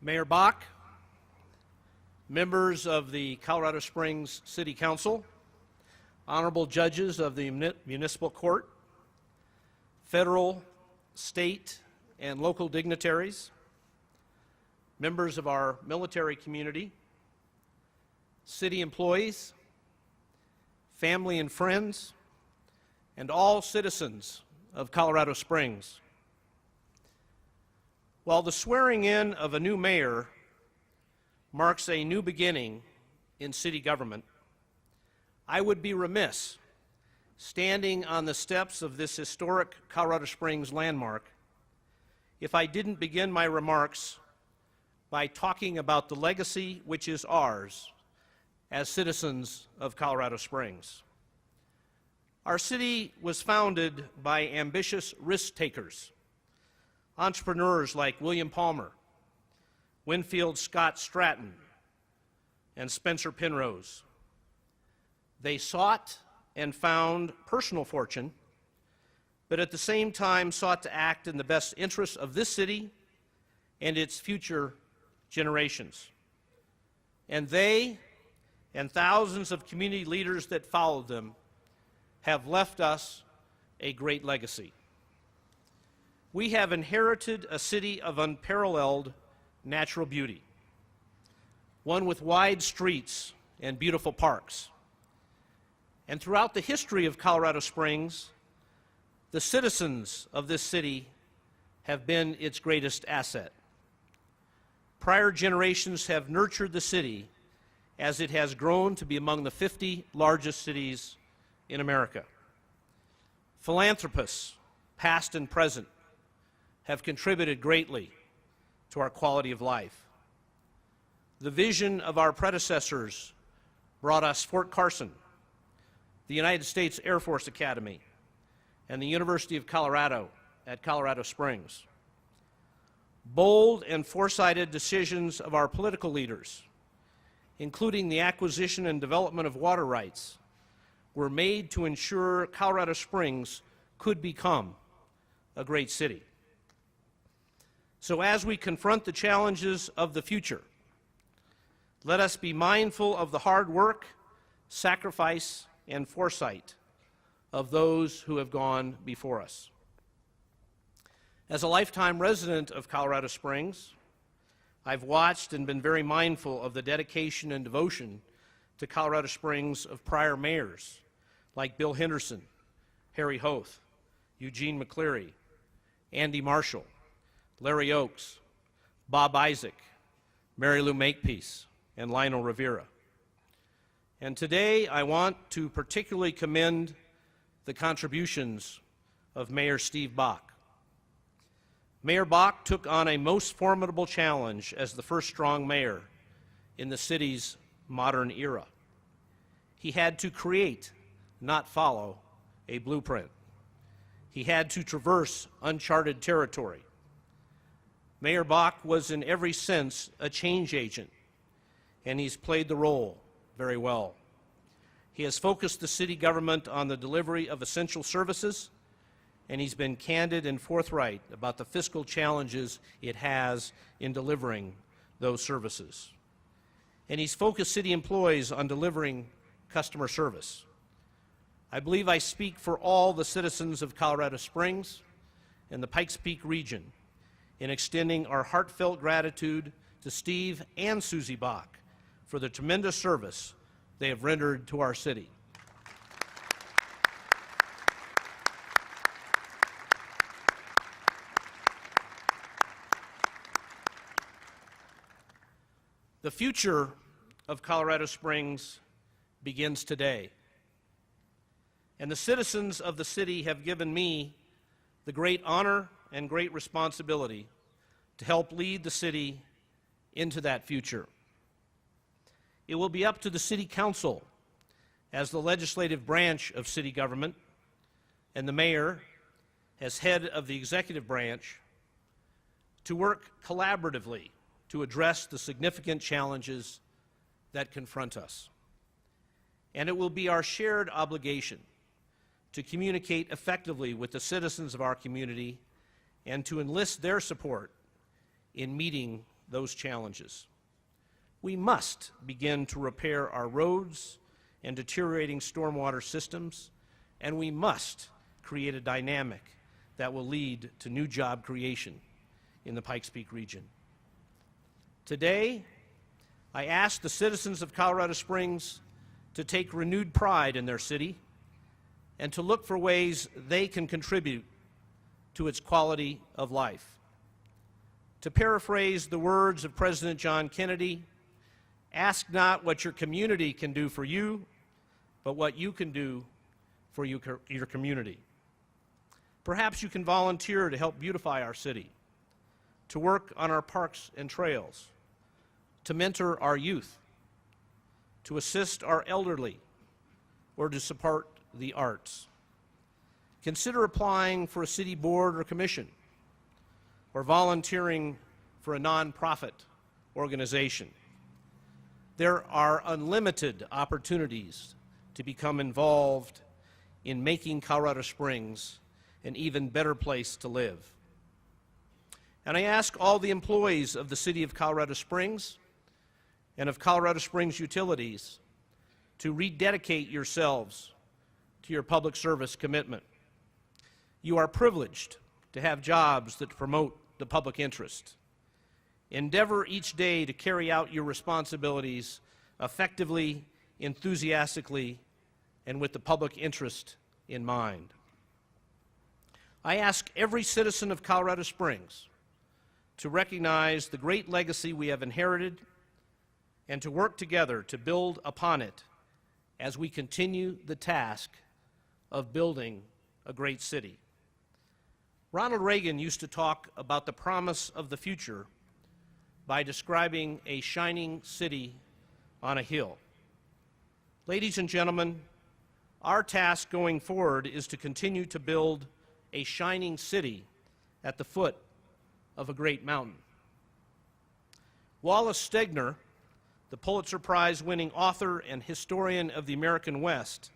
Mayor Bach, members of the Colorado Springs City Council, honorable judges of the Municipal Court, federal, state, and local dignitaries, members of our military community, city employees, family and friends, and all citizens of Colorado Springs. While the swearing in of a new mayor marks a new beginning in city government, I would be remiss standing on the steps of this historic Colorado Springs landmark if I didn't begin my remarks by talking about the legacy which is ours as citizens of Colorado Springs. Our city was founded by ambitious risk takers, entrepreneurs like William Palmer, Winfield Scott Stratton, and Spencer Penrose. They sought and found personal fortune, but at the same time sought to act in the best interests of this city and its future generations. And they and thousands of community leaders that followed them have left us a great legacy. We have inherited a city of unparalleled natural beauty, one with wide streets and beautiful parks. And throughout the history of Colorado Springs, the citizens of this city have been its greatest asset. Prior generations have nurtured the city as it has grown to be among the 50 largest cities in America. Philanthropists, past and present, have contributed greatly to our quality of life. The vision of our predecessors brought us Fort Carson, the United States Air Force Academy, and the University of Colorado at Colorado Springs. Bold and foresighted decisions of our political leaders, including the acquisition and development of water rights, were made to ensure Colorado Springs could become a great city. So as we confront the challenges of the future, let us be mindful of the hard work, sacrifice, and foresight of those who have gone before us. As a lifetime resident of Colorado Springs, I've watched and been very mindful of the dedication and devotion to Colorado Springs of prior mayors like Bill Henderson, Harry Hoth, Eugene McCleary, Andy Marshall, Larry Oaks, Bob Isaac, Mary Lou Makepeace, and Lionel Rivera. And today I want to particularly commend the contributions of Mayor Steve Bach. Mayor Bach took on a most formidable challenge as the first strong mayor in the city's modern era. He had to create, not follow, a blueprint. He had to traverse uncharted territory. Mayor Bach was in every sense a change agent, and he's played the role very well. He has focused the city government on the delivery of essential services, and he's been candid and forthright about the fiscal challenges it has in delivering those services. And he's focused city employees on delivering customer service. I believe I speak for all the citizens of Colorado Springs and the Pikes Peak region in extending our heartfelt gratitude to Steve and Susie Bach for the tremendous service they have rendered to our city. The future of Colorado Springs begins today, and the citizens of the city have given me the great honor and great responsibility to help lead the city into that future. It will be up to the City Council as the legislative branch of city government and the mayor as head of the executive branch to work collaboratively to address the significant challenges that confront us. And it will be our shared obligation to communicate effectively with the citizens of our community and to enlist their support in meeting those challenges. We must begin to repair our roads and deteriorating stormwater systems, and we must create a dynamic that will lead to new job creation in the Pikes Peak region. Today, I ask the citizens of Colorado Springs to take renewed pride in their city and to look for ways they can contribute to its quality of life. To paraphrase the words of President John Kennedy, ask not what your community can do for you, but what you can do for your community. Perhaps you can volunteer to help beautify our city, to work on our parks and trails, to mentor our youth, to assist our elderly, or to support the arts. Consider applying for a city board or commission, or volunteering for a nonprofit organization. There are unlimited opportunities to become involved in making Colorado Springs an even better place to live. And I ask all the employees of the City of Colorado Springs and of Colorado Springs Utilities to rededicate yourselves to your public service commitment. You are privileged to have jobs that promote the public interest. Endeavor each day to carry out your responsibilities effectively, enthusiastically, and with the public interest in mind. I ask every citizen of Colorado Springs to recognize the great legacy we have inherited and to work together to build upon it as we continue the task of building a great city. Ronald Reagan used to talk about the promise of the future by describing a shining city on a hill. Ladies and gentlemen, our task going forward is to continue to build a shining city at the foot of a great mountain. Wallace Stegner, the Pulitzer Prize-winning author and historian of the American West,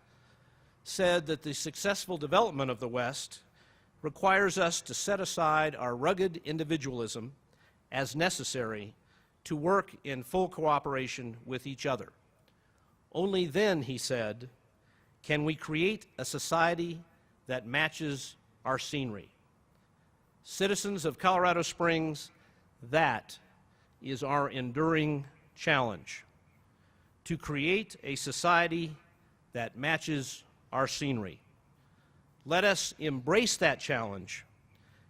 said that the successful development of the West requires us to set aside our rugged individualism as necessary to work in full cooperation with each other. Only then, he said, can we create a society that matches our scenery. Citizens of Colorado Springs, that is our enduring challenge, to create a society that matches our scenery. Let us embrace that challenge,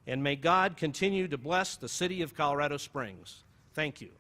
and may God continue to bless the city of Colorado Springs. Thank you.